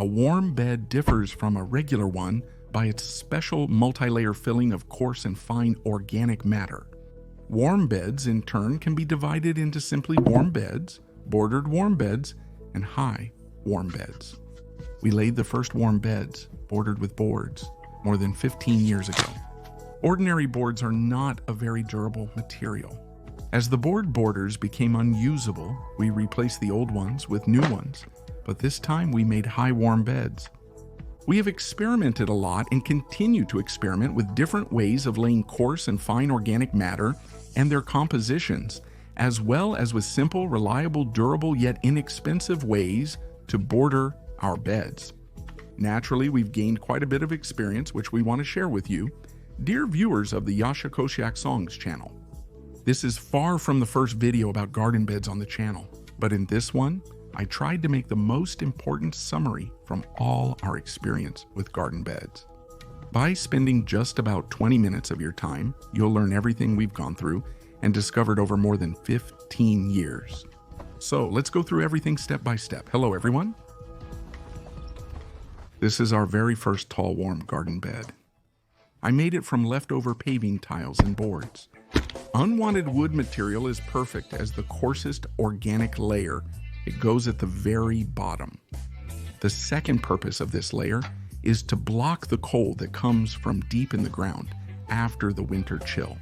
A warm bed differs from a regular one by its special multi-layer filling of coarse and fine organic matter. Warm beds, in turn, can be divided into simply warm beds, bordered warm beds, and high warm beds. We laid the first warm beds, bordered with boards, more than 15 years ago. Ordinary boards are not a very durable material. As the board borders became unusable, we replaced the old ones with new ones, but this time we made high warm beds. We have experimented a lot and continue to experiment with different ways of laying coarse and fine organic matter and their compositions, as well as with simple, reliable, durable, yet inexpensive ways to border our beds. Naturally, we've gained quite a bit of experience, which we want to share with you, dear viewers of the Yasha Koshiak Songs channel. This is far from the first video about garden beds on the channel, but in this one, I tried to make the most important summary from all our experience with garden beds. By spending just about 20 minutes of your time, you'll learn everything we've gone through and discovered over more than 15 years. So let's go through everything step by step. Hello, everyone. This is our very first tall, warm garden bed. I made it from leftover paving tiles and boards. Unwanted wood material is perfect as the coarsest organic layer. It goes at the very bottom. The second purpose of this layer is to block the cold that comes from deep in the ground after the winter chill.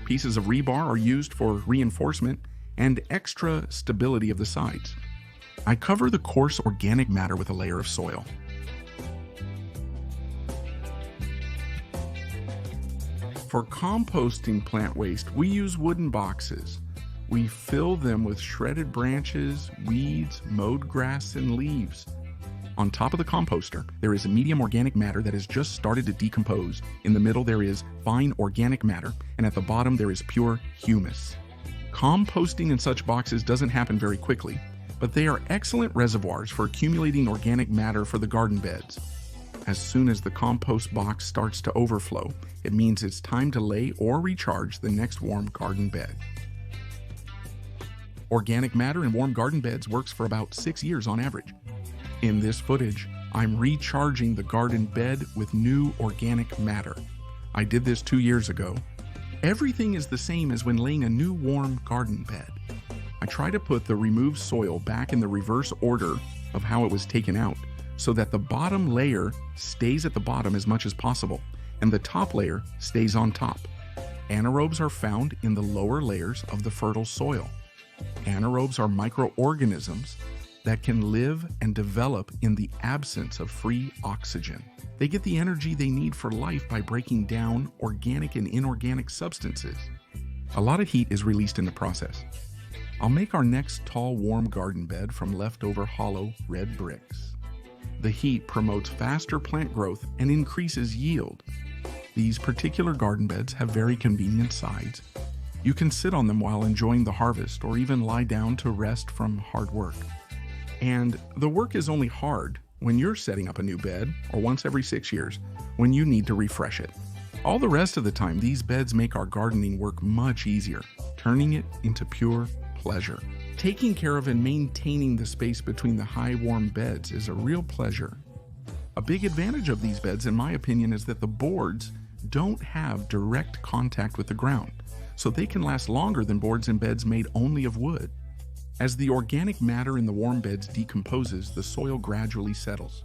Pieces of rebar are used for reinforcement and extra stability of the sides. I cover the coarse organic matter with a layer of soil. For composting plant waste, we use wooden boxes. We fill them with shredded branches, weeds, mowed grass, and leaves. On top of the composter, there is a medium organic matter that has just started to decompose. In the middle, there is fine organic matter, and at the bottom, there is pure humus. Composting in such boxes doesn't happen very quickly, but they are excellent reservoirs for accumulating organic matter for the garden beds. As soon as the compost box starts to overflow, it means it's time to lay or recharge the next warm garden bed. Organic matter in warm garden beds works for about 6 years on average. In this footage, I'm recharging the garden bed with new organic matter. I did this 2 years ago. Everything is the same as when laying a new warm garden bed. I try to put the removed soil back in the reverse order of how it was taken out, so that the bottom layer stays at the bottom as much as possible, and the top layer stays on top. Anaerobes are found in the lower layers of the fertile soil. Anaerobes are microorganisms that can live and develop in the absence of free oxygen. They get the energy they need for life by breaking down organic and inorganic substances. A lot of heat is released in the process. I'll make our next tall, warm garden bed from leftover hollow red bricks. The heat promotes faster plant growth and increases yield. These particular garden beds have very convenient sides. You can sit on them while enjoying the harvest or even lie down to rest from hard work. And the work is only hard when you're setting up a new bed or once every 6 years when you need to refresh it. All the rest of the time, these beds make our gardening work much easier, turning it into pure pleasure. Taking care of and maintaining the space between the high warm beds is a real pleasure. A big advantage of these beds, in my opinion, is that the boards don't have direct contact with the ground, so they can last longer than boards in beds made only of wood. As the organic matter in the warm beds decomposes, the soil gradually settles.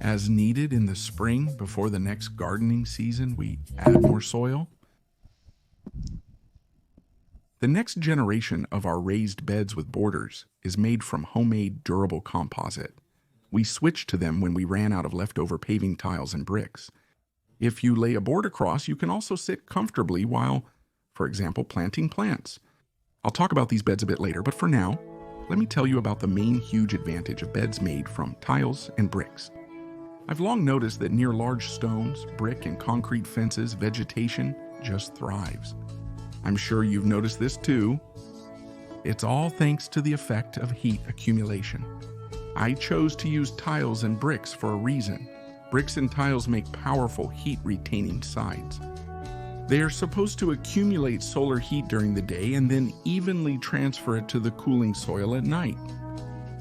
As needed in the spring before the next gardening season, we add more soil. The next generation of our raised beds with borders is made from homemade durable composite. We switched to them when we ran out of leftover paving tiles and bricks. If you lay a board across, you can also sit comfortably while, for example, planting plants. I'll talk about these beds a bit later, but for now, let me tell you about the main huge advantage of beds made from tiles and bricks. I've long noticed that near large stones, brick, and concrete fences, vegetation just thrives. I'm sure you've noticed this too. It's all thanks to the effect of heat accumulation. I chose to use tiles and bricks for a reason. Bricks and tiles make powerful heat-retaining sides. They are supposed to accumulate solar heat during the day and then evenly transfer it to the cooling soil at night.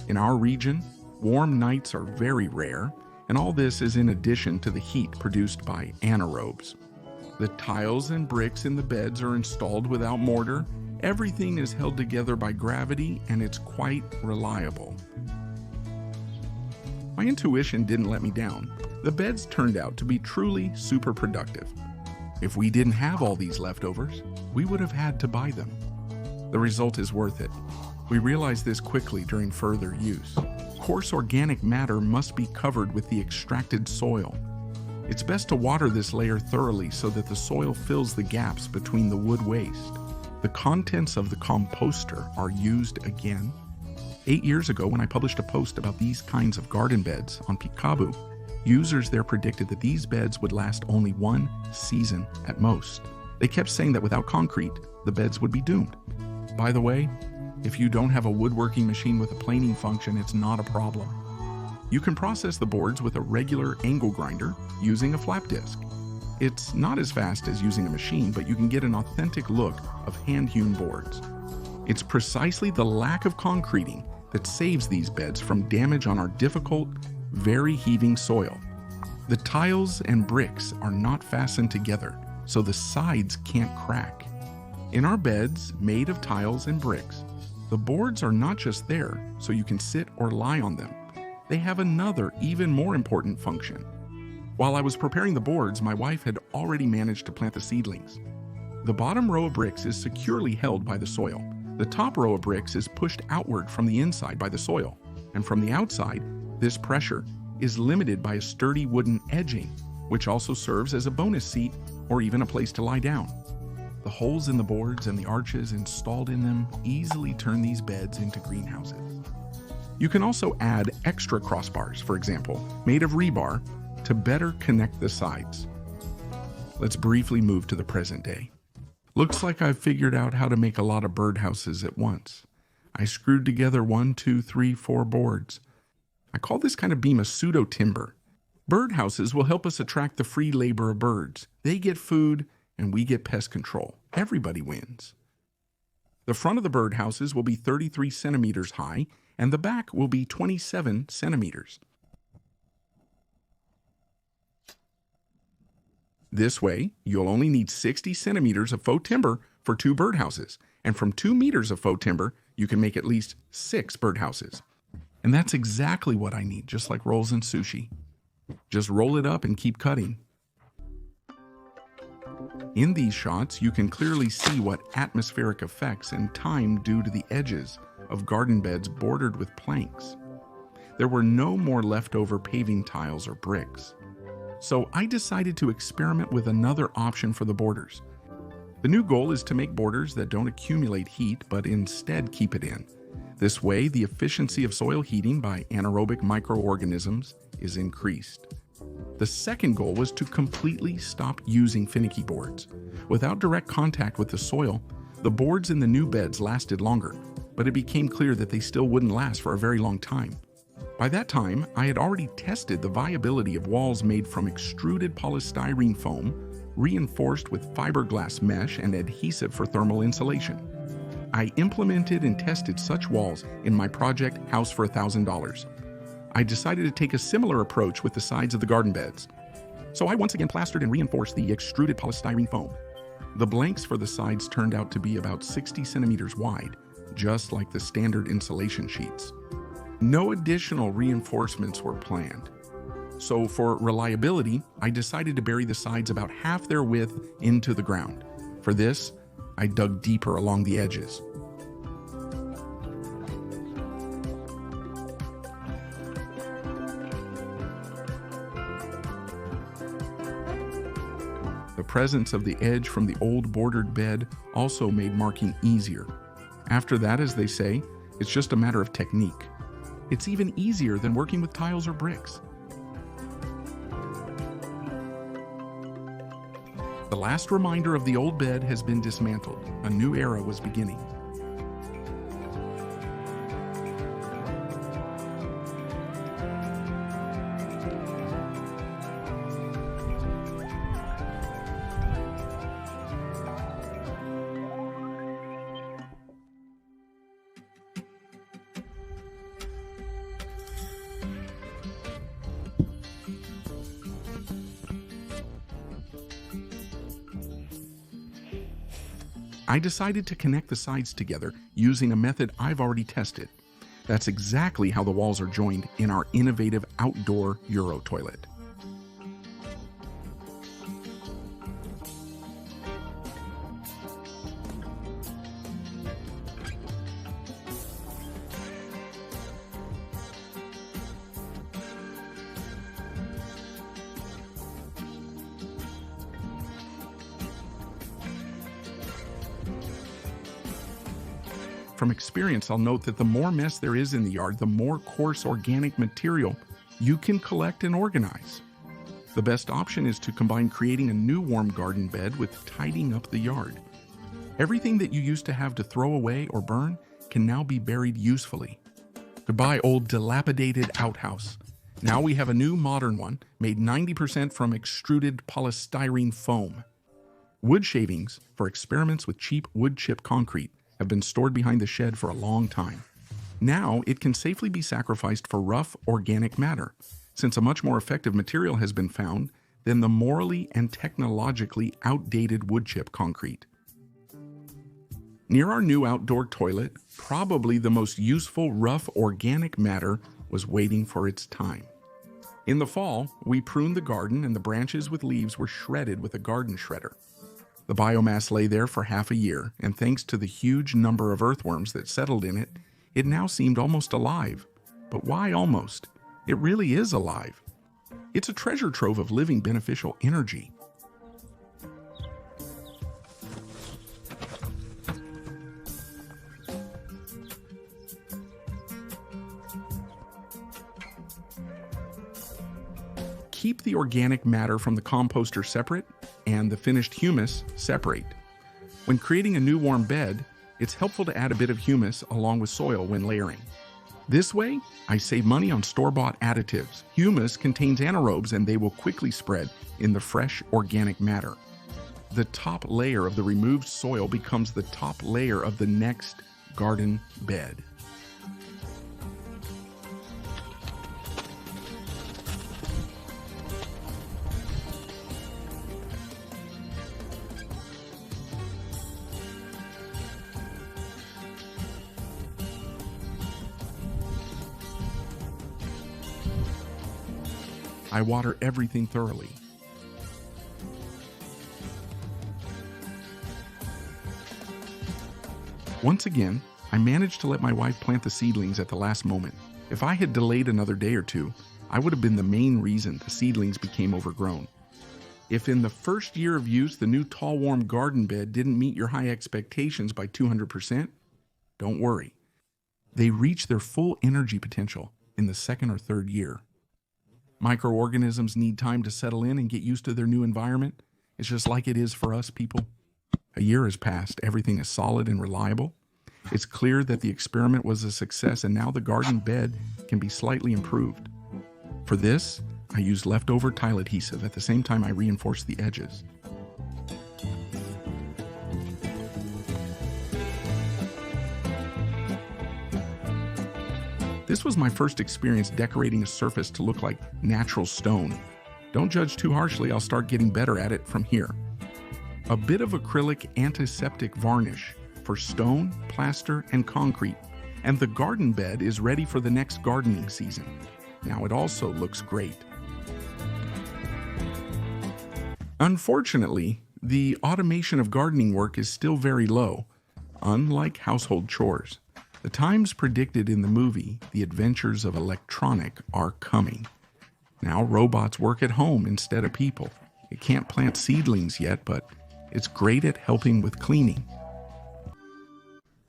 In our region, Warm nights are very rare, and all this is in addition to the heat produced by anaerobes. The tiles and bricks in the beds are installed without mortar. Everything is held together by gravity, and it's quite reliable. My intuition didn't let me down. The beds turned out to be truly super productive. If we didn't have all these leftovers, we would have had to buy them. The result is worth it. We realized this quickly during further use. Coarse organic matter must be covered with the extracted soil. It's best to water this layer thoroughly so that the soil fills the gaps between the wood waste. The contents of the composter are used again. 8 years ago, when I published a post about these kinds of garden beds on Pikabu, users there predicted that these beds would last only 1 season at most. They kept saying that without concrete, the beds would be doomed. By the way, if you don't have a woodworking machine with a planing function, it's not a problem. You can process the boards with a regular angle grinder using a flap disc. It's not as fast as using a machine, but you can get an authentic look of hand-hewn boards. It's precisely the lack of concreting that saves these beds from damage on our difficult, very heaving soil. The tiles and bricks are not fastened together, so the sides can't crack. In our beds, made of tiles and bricks, the boards are not just there so you can sit or lie on them. They have another, even more important function. While I was preparing the boards, my wife had already managed to plant the seedlings. The bottom row of bricks is securely held by the soil. The top row of bricks is pushed outward from the inside by the soil, and from the outside, this pressure is limited by a sturdy wooden edging, which also serves as a bonus seat or even a place to lie down. The holes in the boards and the arches installed in them easily turn these beds into greenhouses. You can also add extra crossbars, for example, made of rebar, to better connect the sides. Let's briefly move to the present day. Looks like I've figured out how to make a lot of birdhouses at once. I screwed together 1, 2, 3, 4 boards. I call this kind of beam a pseudo-timber. Birdhouses will help us attract the free labor of birds. They get food, and we get pest control. Everybody wins. The front of the birdhouses will be 33 centimeters high, and the back will be 27 centimeters. This way, you'll only need 60 centimeters of faux timber for 2 birdhouses, and from 2 meters of faux timber, you can make at least 6 birdhouses. And that's exactly what I need, just like rolls and sushi. Just roll it up and keep cutting. In these shots, you can clearly see what atmospheric effects and time do to the edges of garden beds bordered with planks. There were no more leftover paving tiles or bricks. So I decided to experiment with another option for the borders. The new goal is to make borders that don't accumulate heat, but instead keep it in. This way, the efficiency of soil heating by anaerobic microorganisms is increased. The second goal was to completely stop using finicky boards. Without direct contact with the soil, the boards in the new beds lasted longer, but it became clear that they still wouldn't last for a very long time. By that time, I had already tested the viability of walls made from extruded polystyrene foam, reinforced with fiberglass mesh and adhesive for thermal insulation. I implemented and tested such walls in my project House for $1,000. I decided to take a similar approach with the sides of the garden beds. So I once again plastered and reinforced the extruded polystyrene foam. The blanks for the sides turned out to be about 60 centimeters wide, just like the standard insulation sheets. No additional reinforcements were planned. So for reliability, I decided to bury the sides about half their width into the ground. For this, I dug deeper along the edges. The presence of the edge from the old bordered bed also made marking easier. After that, as they say, it's just a matter of technique. It's even easier than working with tiles or bricks. The last reminder of the old bed has been dismantled. A new era was beginning. I decided to connect the sides together using a method I've already tested. That's exactly how the walls are joined in our innovative outdoor Euro toilet. From experience, I'll note that the more mess there is in the yard, the more coarse organic material you can collect and organize. The best option is to combine creating a new warm garden bed with tidying up the yard. Everything that you used to have to throw away or burn can now be buried usefully. Goodbye, old dilapidated outhouse. Now we have a new modern one made 90% from extruded polystyrene foam. Wood shavings for experiments with cheap wood chip concrete have been stored behind the shed for a long time. Now it can safely be sacrificed for rough organic matter, since a much more effective material has been found than the morally and technologically outdated wood chip concrete. Near our new outdoor toilet, probably the most useful rough organic matter was waiting for its time. In the fall, we pruned the garden and the branches with leaves were shredded with a garden shredder. The biomass lay there for half a year, and thanks to the huge number of earthworms that settled in it, it now seemed almost alive. But why almost? It really is alive. It's a treasure trove of living beneficial energy. Keep the organic matter from the composter separate and the finished humus separate. When creating a new warm bed, it's helpful to add a bit of humus along with soil when layering. This way, I save money on store-bought additives. Humus contains anaerobes and they will quickly spread in the fresh organic matter. The top layer of the removed soil becomes the top layer of the next garden bed. I water everything thoroughly. Once again, I managed to let my wife plant the seedlings at the last moment. If I had delayed another day or two, I would have been the main reason the seedlings became overgrown. If in the first year of use the new tall warm garden bed didn't meet your high expectations by 200%, don't worry. They reach their full energy potential in the second or third year. Microorganisms need time to settle in and get used to their new environment. It's just like it is for us people. A year has passed, everything is solid and reliable. It's clear that the experiment was a success and now the garden bed can be slightly improved. For this, I used leftover tile adhesive at the same time I reinforced the edges. This was my first experience decorating a surface to look like natural stone. Don't judge too harshly, I'll start getting better at it from here. A bit of acrylic antiseptic varnish for stone, plaster, and concrete, and the garden bed is ready for the next gardening season. Now it also looks great. Unfortunately, the automation of gardening work is still very low, unlike household chores. The times predicted in the movie, The Adventures of Electronic, are coming. Now robots work at home instead of people. It can't plant seedlings yet, but it's great at helping with cleaning.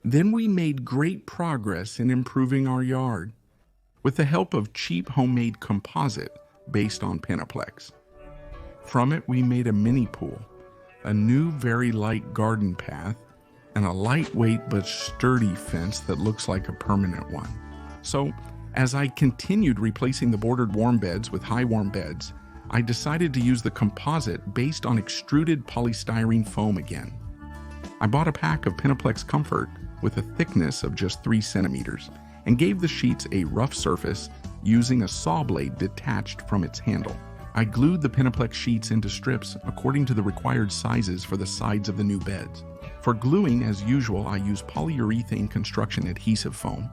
Then we made great progress in improving our yard with the help of cheap homemade composite based on Penoplex. From it, we made a mini pool, a new very light garden path, and a lightweight but sturdy fence that looks like a permanent one. So, as I continued replacing the bordered warm beds with high warm beds, I decided to use the composite based on extruded polystyrene foam again. I bought a pack of Penoplex Comfort with a thickness of just 3 centimeters and gave the sheets a rough surface using a saw blade detached from its handle. I glued the Penoplex sheets into strips according to the required sizes for the sides of the new beds. For gluing, as usual, I use polyurethane construction adhesive foam.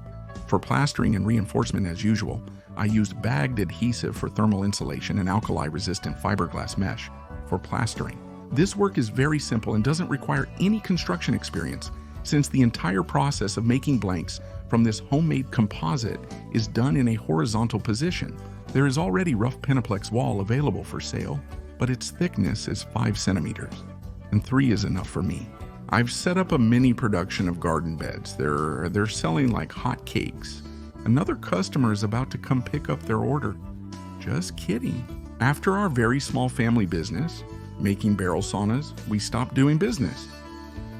For plastering and reinforcement, as usual, I used bagged adhesive for thermal insulation and alkali-resistant fiberglass mesh for plastering. This work is very simple and doesn't require any construction experience, since the entire process of making blanks from this homemade composite is done in a horizontal position. There is already rough Penoplex wall available for sale, but its thickness is 5 centimeters, and 3 is enough for me. I've set up a mini production of garden beds. They're selling like hotcakes. Another customer is about to come pick up their order. Just kidding. After our very small family business, making barrel saunas, we stopped doing business.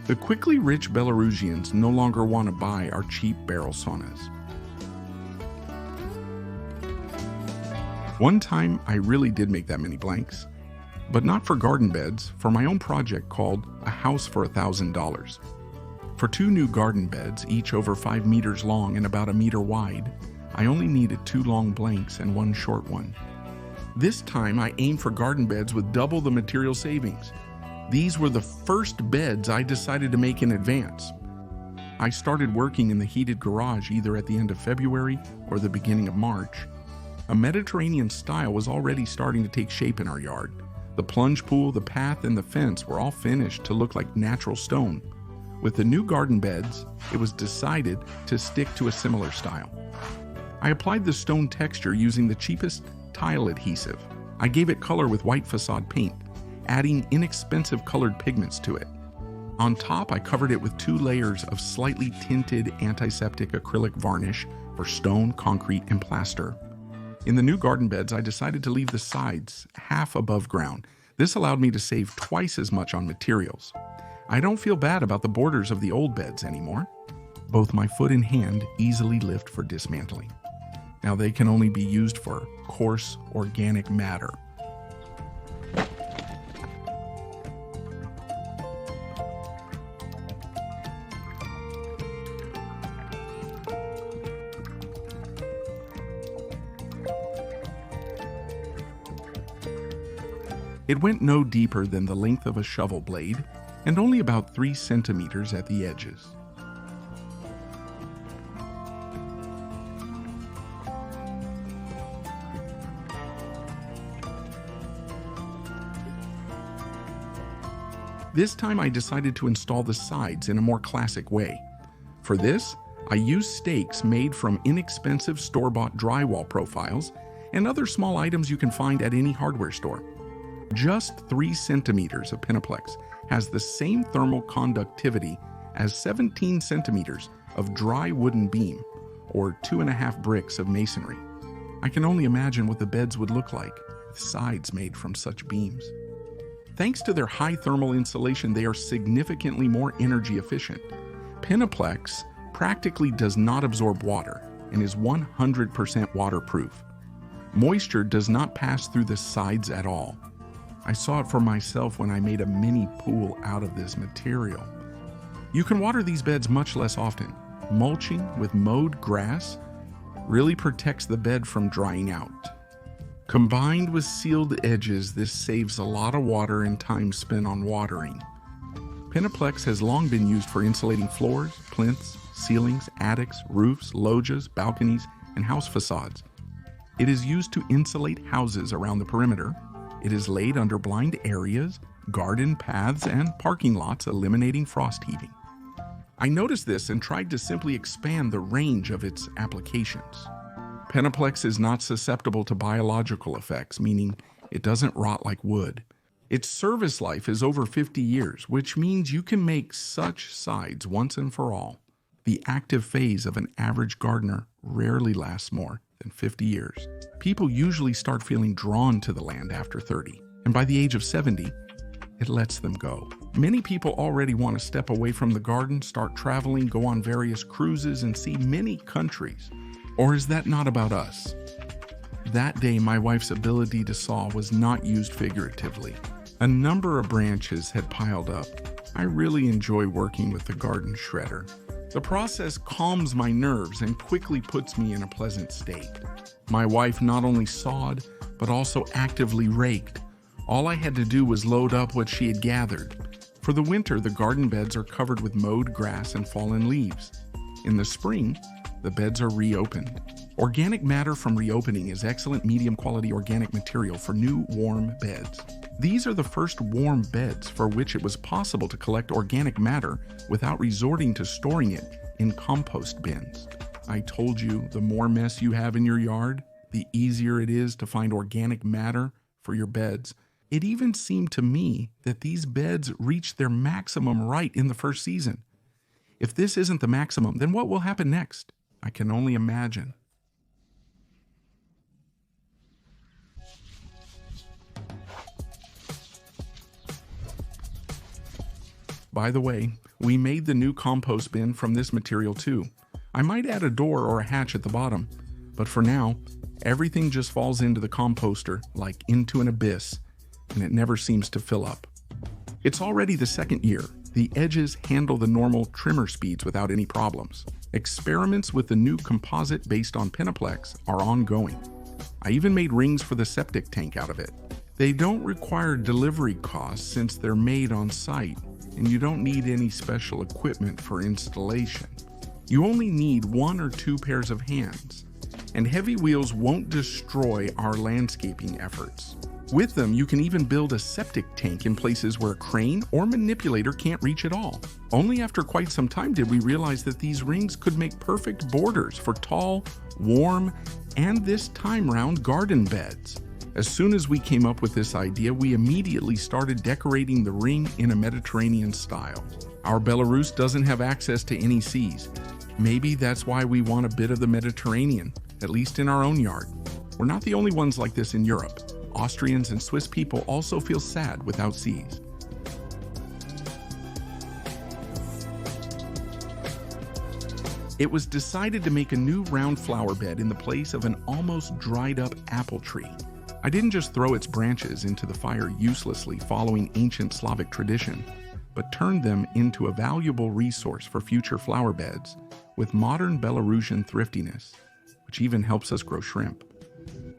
The quickly rich Belarusians no longer want to buy our cheap barrel saunas. One time, I really did make that many blanks, but not for garden beds, for my own project called A House for $1,000. For 2 new garden beds, each over 5 meters long and about 1 meter wide, I only needed 2 long blanks and 1 short one. This time, I aimed for garden beds with double the material savings. These were the first beds I decided to make in advance. I started working in the heated garage either at the end of February or the beginning of March. A Mediterranean style was already starting to take shape in our yard. The plunge pool, the path, and the fence were all finished to look like natural stone. With the new garden beds, it was decided to stick to a similar style. I applied the stone texture using the cheapest tile adhesive. I gave it color with white facade paint, adding inexpensive colored pigments to it. On top, I covered it with 2 layers of slightly tinted antiseptic acrylic varnish for stone, concrete, and plaster. In the new garden beds, I decided to leave the sides half above ground. This allowed me to save twice as much on materials. I don't feel bad about the borders of the old beds anymore. Both my foot and hand easily lift for dismantling. Now they can only be used for coarse organic matter. It went no deeper than the length of a shovel blade and only about 3 centimeters at the edges. This time I decided to install the sides in a more classic way. For this, I used stakes made from inexpensive store-bought drywall profiles and other small items you can find at any hardware store. Just 3 centimeters of Penoplex has the same thermal conductivity as 17 centimeters of dry wooden beam, or 2.5 bricks of masonry. I can only imagine what the beds would look like with sides made from such beams. Thanks to their high thermal insulation, they are significantly more energy efficient. Penoplex practically does not absorb water and is 100% waterproof. Moisture does not pass through the sides at all. I saw it for myself when I made a mini pool out of this material. You can water these beds much less often. Mulching with mowed grass really protects the bed from drying out. Combined with sealed edges, this saves a lot of water and time spent on watering. Penoplex has long been used for insulating floors, plinths, ceilings, attics, roofs, loggias, balconies, and house facades. It is used to insulate houses around the perimeter. It is laid under blind areas, garden paths, and parking lots, eliminating frost heaving. I noticed this and tried to simply expand the range of its applications. Penoplex is not susceptible to biological effects, meaning it doesn't rot like wood. Its service life is over 50 years, which means you can make such sides once and for all. The active phase of an average gardener rarely lasts more than 50 years. People usually start feeling drawn to the land after 30, and by the age of 70, it lets them go. Many people already want to step away from the garden, start traveling, go on various cruises, and see many countries. Or is that not about us? That day, my wife's ability to saw was not used figuratively. A number of branches had piled up. I really enjoy working with the garden shredder. The process calms my nerves and quickly puts me in a pleasant state. My wife not only sawed, but also actively raked. All I had to do was load up what she had gathered. For the winter, the garden beds are covered with mowed grass and fallen leaves. In the spring, the beds are reopened. Organic matter from reopening is excellent medium-quality organic material for new warm beds. These are the first warm beds for which it was possible to collect organic matter without resorting to storing it in compost bins. I told you, the more mess you have in your yard, the easier it is to find organic matter for your beds. It even seemed to me that these beds reached their maximum right in the first season. If this isn't the maximum, then what will happen next? I can only imagine. By the way, we made the new compost bin from this material too. I might add a door or a hatch at the bottom, but for now, everything just falls into the composter like into an abyss, and it never seems to fill up. It's already the second year. The edges handle the normal trimmer speeds without any problems. Experiments with the new composite based on Penoplex are ongoing. I even made rings for the septic tank out of it. They don't require delivery costs since they're made on site, and you don't need any special equipment for installation. You only need 1 or 2 pairs of hands, and heavy wheels won't destroy our landscaping efforts. With them, you can even build a septic tank in places where a crane or manipulator can't reach at all. Only after quite some time did we realize that these rings could make perfect borders for tall, warm, and this time round garden beds. As soon as we came up with this idea, we immediately started decorating the ring in a Mediterranean style. Our Belarus doesn't have access to any seas. Maybe that's why we want a bit of the Mediterranean, at least in our own yard. We're not the only ones like this in Europe. Austrians and Swiss people also feel sad without seas. It was decided to make a new round flower bed in the place of an almost dried up apple tree. I didn't just throw its branches into the fire uselessly following ancient Slavic tradition, but turned them into a valuable resource for future flower beds with modern Belarusian thriftiness, which even helps us grow shrimp.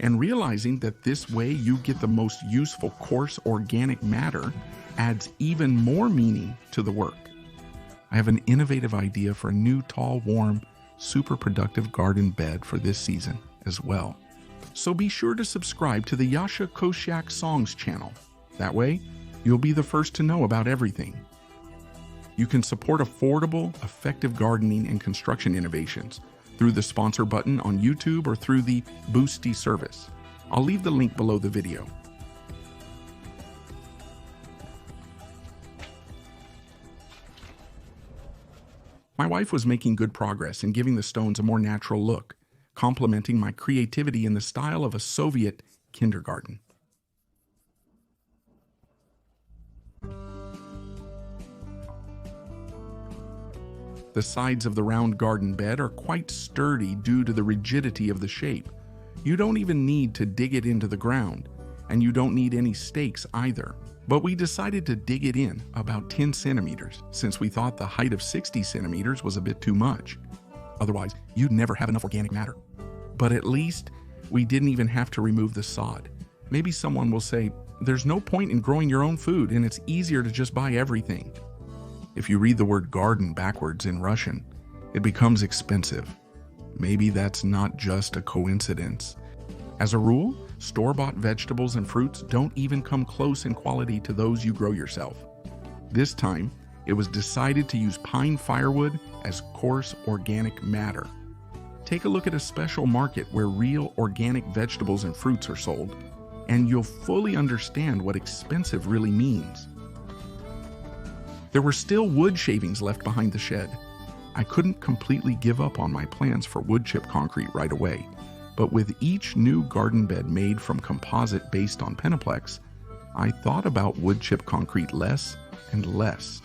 And realizing that this way you get the most useful coarse organic matter adds even more meaning to the work. I have an innovative idea for a new tall, warm, super productive garden bed for this season as well. So be sure to subscribe to the Yasha Kosiak Songs channel. That way, you'll be the first to know about everything. You can support affordable, effective gardening and construction innovations through the sponsor button on YouTube or through the Boosty service. I'll leave the link below the video. My wife was making good progress in giving the stones a more natural look, complementing my creativity in the style of a Soviet kindergarten. The sides of the round garden bed are quite sturdy due to the rigidity of the shape. You don't even need to dig it into the ground, and you don't need any stakes either. But we decided to dig it in about 10 centimeters since we thought the height of 60 centimeters was a bit too much. Otherwise, you'd never have enough organic matter. But at least we didn't even have to remove the sod. Maybe someone will say, there's no point in growing your own food and it's easier to just buy everything. If you read the word garden backwards in Russian, it becomes expensive. Maybe that's not just a coincidence. As a rule, store-bought vegetables and fruits don't even come close in quality to those you grow yourself. This time, it was decided to use pine firewood as coarse organic matter. Take a look at a special market where real organic vegetables and fruits are sold, and you'll fully understand what expensive really means. There were still wood shavings left behind the shed. I couldn't completely give up on my plans for wood chip concrete right away, but with each new garden bed made from composite based on Penoplex, I thought about wood chip concrete less and less.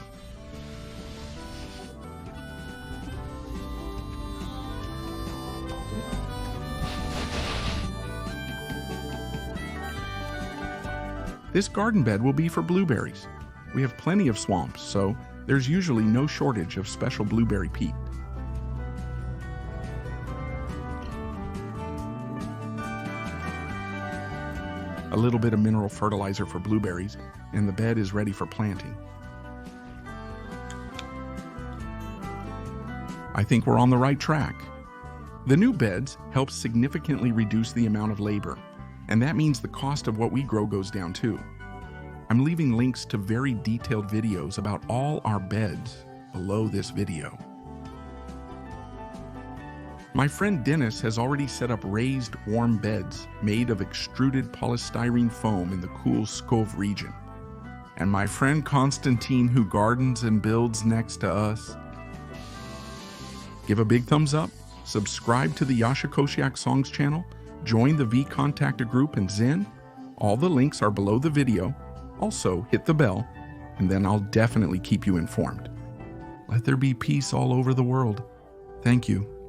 This garden bed will be for blueberries. We have plenty of swamps, so there's usually no shortage of special blueberry peat. A little bit of mineral fertilizer for blueberries, and the bed is ready for planting. I think we're on the right track. The new beds help significantly reduce the amount of labor, and that means the cost of what we grow goes down too. I'm leaving links to very detailed videos about all our beds below this video. My friend Dennis has already set up raised, warm beds made of extruded polystyrene foam in the cool Pskov region. And my friend Konstantin, who gardens and builds next to us. Give a big thumbs up, subscribe to the Yasha Kosiak Songs channel, join the V-Contacta group in Zen. All the links are below the video. Also, hit the bell, and then I'll definitely keep you informed. Let there be peace all over the world. Thank you.